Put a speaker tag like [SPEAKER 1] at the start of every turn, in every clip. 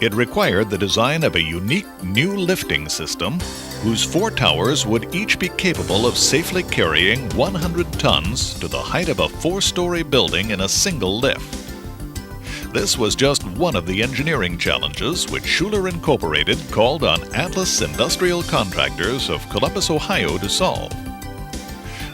[SPEAKER 1] It required the design of a unique new lifting system whose 4 towers would each be capable of safely carrying 100 tons to the height of a 4-story building in a single lift. This was just one of the engineering challenges which Schuler Incorporated called on Atlas Industrial Contractors of Columbus, Ohio to solve.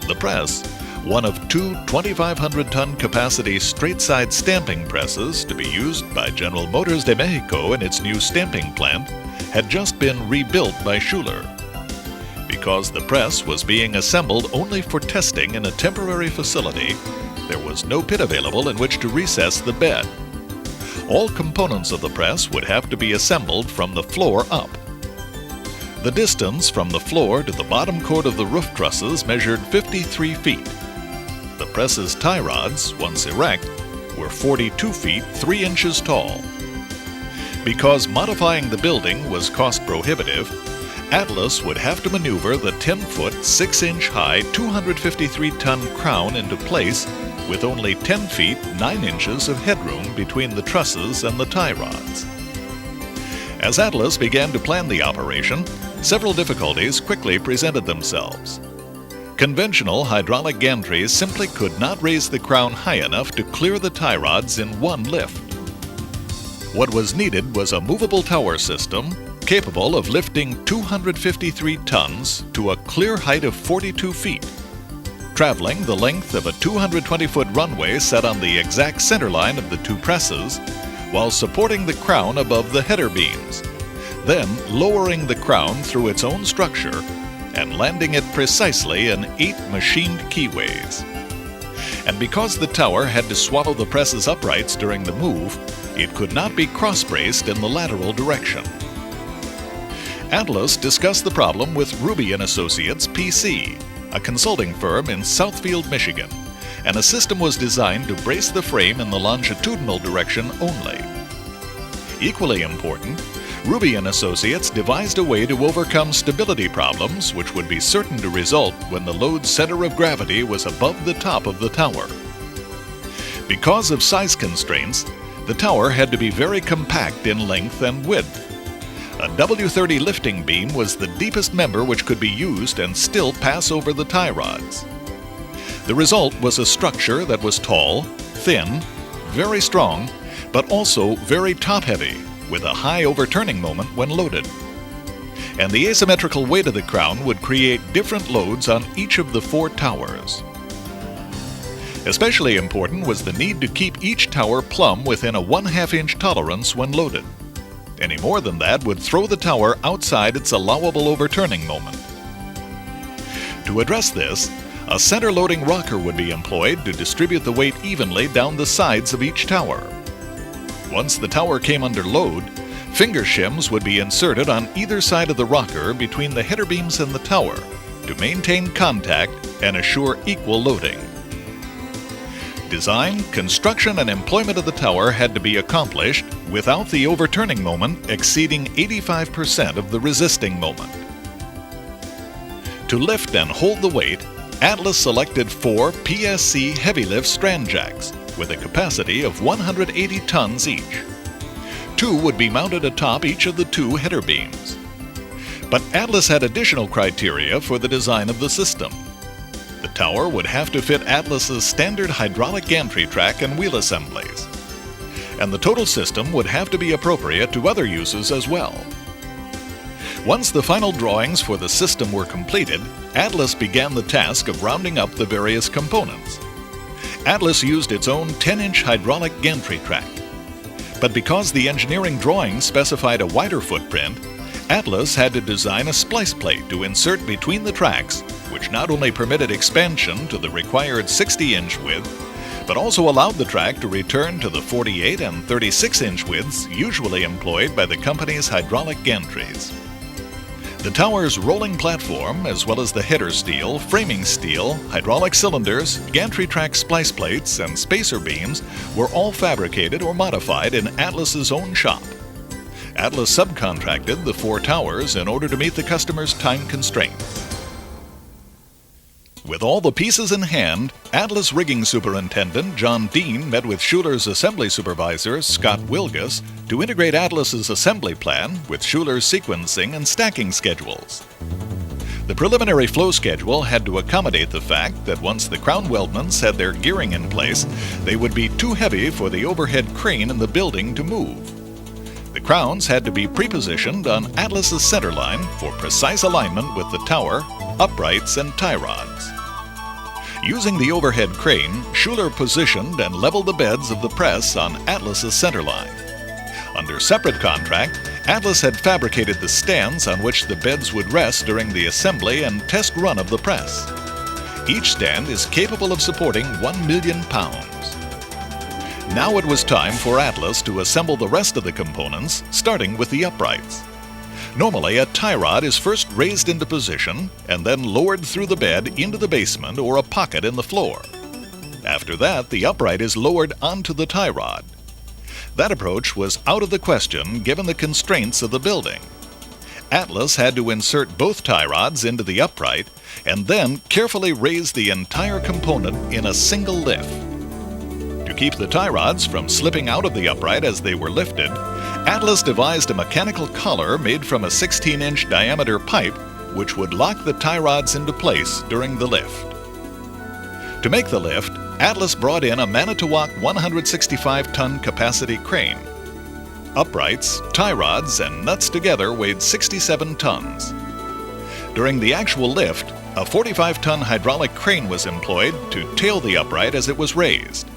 [SPEAKER 1] The press, one of 2 2,500-ton capacity straight-side stamping presses to be used by General Motors de Mexico in its new stamping plant, had just been rebuilt by Schuler. Because the press was being assembled only for testing in a temporary facility, there was no pit available in which to recess the bed. All components of the press would have to be assembled from the floor up. The distance from the floor to the bottom chord of the roof trusses measured 53 feet. The press's tie rods, once erect, were 42 feet 3 inches tall. Because modifying the building was cost prohibitive, Atlas would have to maneuver the 10-foot, 6-inch high, 253-ton crown into place with only 10 feet 9 inches of headroom between the trusses and the tie rods. As Atlas began to plan the operation, several difficulties quickly presented themselves. Conventional hydraulic gantries simply could not raise the crown high enough to clear the tie rods in one lift. What was needed was a movable tower system capable of lifting 253 tons to a clear height of 42 feet, traveling the length of a 220-foot runway set on the exact center line of the 2 presses, while supporting the crown above the header beams, then lowering the crown through its own structure and landing it precisely in 8 machined keyways. And because the tower had to swallow the press's uprights during the move, it could not be cross-braced in the lateral direction. Atlas discussed the problem with Ruby & Associates PC, a consulting firm in Southfield, Michigan, and a system was designed to brace the frame in the longitudinal direction only. Equally important, Ruby & Associates devised a way to overcome stability problems which would be certain to result when the load's center of gravity was above the top of the tower. Because of size constraints, the tower had to be very compact in length and width. A W30 lifting beam was the deepest member which could be used and still pass over the tie rods. The result was a structure that was tall, thin, very strong, but also very top-heavy, with a high overturning moment when loaded. And the asymmetrical weight of the crown would create different loads on each of the 4 towers. Especially important was the need to keep each tower plumb within a 1/2-inch tolerance when loaded. Any more than that would throw the tower outside its allowable overturning moment. To address this, a center loading rocker would be employed to distribute the weight evenly down the sides of each tower. Once the tower came under load, finger shims would be inserted on either side of the rocker between the header beams and the tower to maintain contact and assure equal loading. Design, construction, and employment of the tower had to be accomplished without the overturning moment exceeding 85% of the resisting moment. To lift and hold the weight, Atlas selected 4 PSC heavy lift strand jacks with a capacity of 180 tons each. 2 would be mounted atop each of the 2 header beams. But Atlas had additional criteria for the design of the system. The tower would have to fit Atlas's standard hydraulic gantry track and wheel assemblies. And the total system would have to be appropriate to other uses as well. Once the final drawings for the system were completed, Atlas began the task of rounding up the various components. Atlas used its own 10-inch hydraulic gantry track. But because the engineering drawings specified a wider footprint, Atlas had to design a splice plate to insert between the tracks, which not only permitted expansion to the required 60-inch width, but also allowed the track to return to the 48 and 36-inch widths usually employed by the company's hydraulic gantries. The tower's rolling platform, as well as the header steel, framing steel, hydraulic cylinders, gantry track splice plates, and spacer beams were all fabricated or modified in Atlas's own shop. Atlas subcontracted the 4 towers in order to meet the customer's time constraints. With all the pieces in hand, Atlas Rigging Superintendent John Dean met with Schuler's assembly supervisor Scott Wilgus to integrate Atlas's assembly plan with Schuler's sequencing and stacking schedules. The preliminary flow schedule had to accommodate the fact that once the crown weldments had their gearing in place, they would be too heavy for the overhead crane in the building to move. The crowns had to be pre-positioned on Atlas's center line for precise alignment with the tower, uprights, and tie rods. Using the overhead crane, Schuler positioned and leveled the beds of the press on Atlas's center line. Under separate contract, Atlas had fabricated the stands on which the beds would rest during the assembly and test run of the press. Each stand is capable of supporting 1 million pounds. Now it was time for Atlas to assemble the rest of the components, starting with the uprights. Normally, a tie rod is first raised into position and then lowered through the bed into the basement or a pocket in the floor. After that, the upright is lowered onto the tie rod. That approach was out of the question given the constraints of the building. Atlas had to insert both tie rods into the upright and then carefully raise the entire component in a single lift. To keep the tie rods from slipping out of the upright as they were lifted, Atlas devised a mechanical collar made from a 16-inch diameter pipe which would lock the tie rods into place during the lift. To make the lift, Atlas brought in a Manitowoc 165-ton capacity crane. Uprights, tie rods, and nuts together weighed 67 tons. During the actual lift, a 45-ton hydraulic crane was employed to tail the upright as it was raised.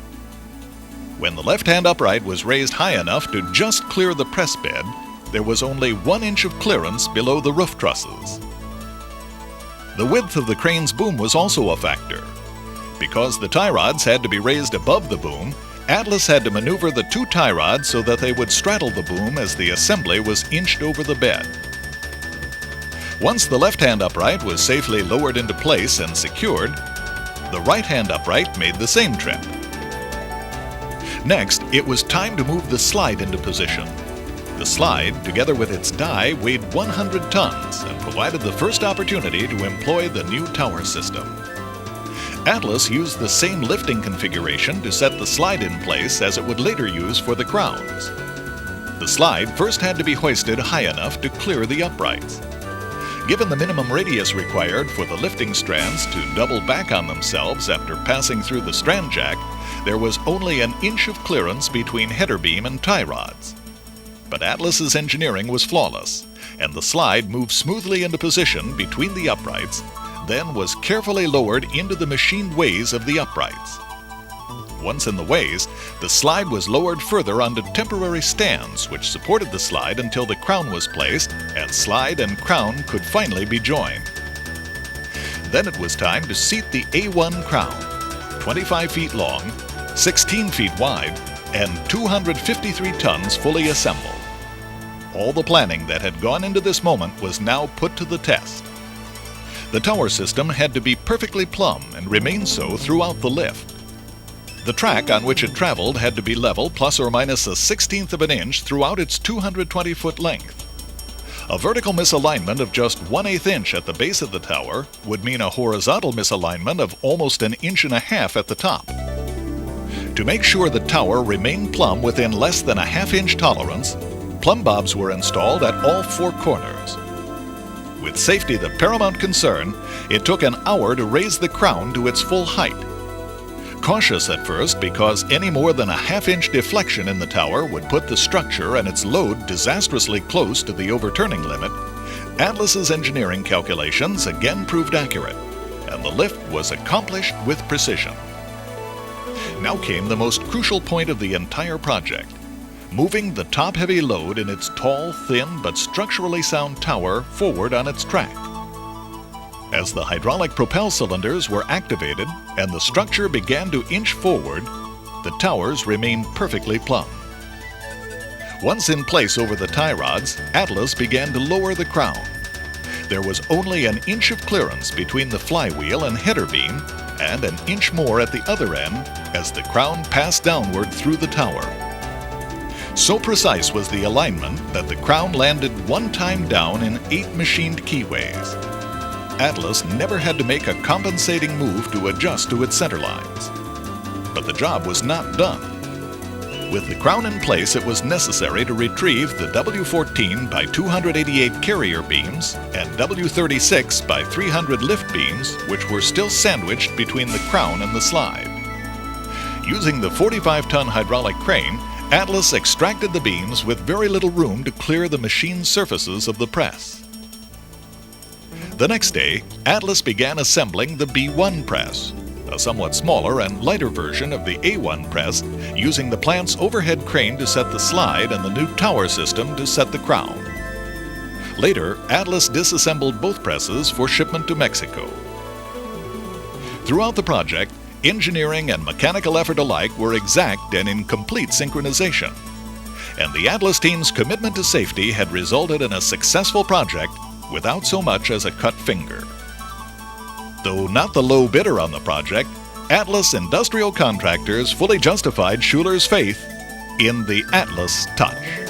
[SPEAKER 1] When the left-hand upright was raised high enough to just clear the press bed, there was only 1 inch of clearance below the roof trusses. The width of the crane's boom was also a factor. Because the tie rods had to be raised above the boom, Atlas had to maneuver the 2 tie rods so that they would straddle the boom as the assembly was inched over the bed. Once the left-hand upright was safely lowered into place and secured, the right-hand upright made the same trip. Next, it was time to move the slide into position. The slide, together with its die, weighed 100 tons and provided the first opportunity to employ the new tower system. Atlas used the same lifting configuration to set the slide in place as it would later use for the crowns. The slide first had to be hoisted high enough to clear the uprights. Given the minimum radius required for the lifting strands to double back on themselves after passing through the strand jack, there was only 1 inch of clearance between header beam and tie rods. But Atlas's engineering was flawless, and the slide moved smoothly into position between the uprights, then was carefully lowered into the machined ways of the uprights. Once in the ways, the slide was lowered further onto temporary stands which supported the slide until the crown was placed and slide and crown could finally be joined. Then it was time to seat the A1 crown, 25 feet long, 16 feet wide, and 253 tons fully assembled. All the planning that had gone into this moment was now put to the test. The tower system had to be perfectly plumb and remain so throughout the lift. The track on which it traveled had to be level plus or minus 1/16 of an inch throughout its 220-foot length. A vertical misalignment of just 1/8 inch at the base of the tower would mean a horizontal misalignment of almost 1.5 inches at the top. To make sure the tower remained plumb within less than a 1/2 inch tolerance, plumb bobs were installed at all 4 corners. With safety the paramount concern, it took an hour to raise the crown to its full height. Cautious at first because any more than a 1/2 inch deflection in the tower would put the structure and its load disastrously close to the overturning limit, Atlas's engineering calculations again proved accurate, and the lift was accomplished with precision. Now came the most crucial point of the entire project: moving the top-heavy load in its tall, thin, but structurally sound tower forward on its track. As the hydraulic propel cylinders were activated and the structure began to inch forward, the towers remained perfectly plumb. Once in place over the tie rods, Atlas began to lower the crown. There was only 1 inch of clearance between the flywheel and header beam, and 1 inch more at the other end as the crown passed downward through the tower. So precise was the alignment that the crown landed 1 time down in 8 machined keyways. Atlas never had to make a compensating move to adjust to its center lines. But the job was not done. With the crown in place, it was necessary to retrieve the W14 by 288 carrier beams and W36 by 300 lift beams, which were still sandwiched between the crown and the slide. Using the 45-ton hydraulic crane, Atlas extracted the beams with very little room to clear the machine surfaces of the press. The next day, Atlas began assembling the B1 press, a somewhat smaller and lighter version of the A1 press, using the plant's overhead crane to set the slide and the new tower system to set the crown. Later, Atlas disassembled both presses for shipment to Mexico. Throughout the project, engineering and mechanical effort alike were exact and in complete synchronization. And the Atlas team's commitment to safety had resulted in a successful project without so much as a cut finger. Though not the low bidder on the project, Atlas Industrial Contractors fully justified Schuler's faith in the Atlas touch.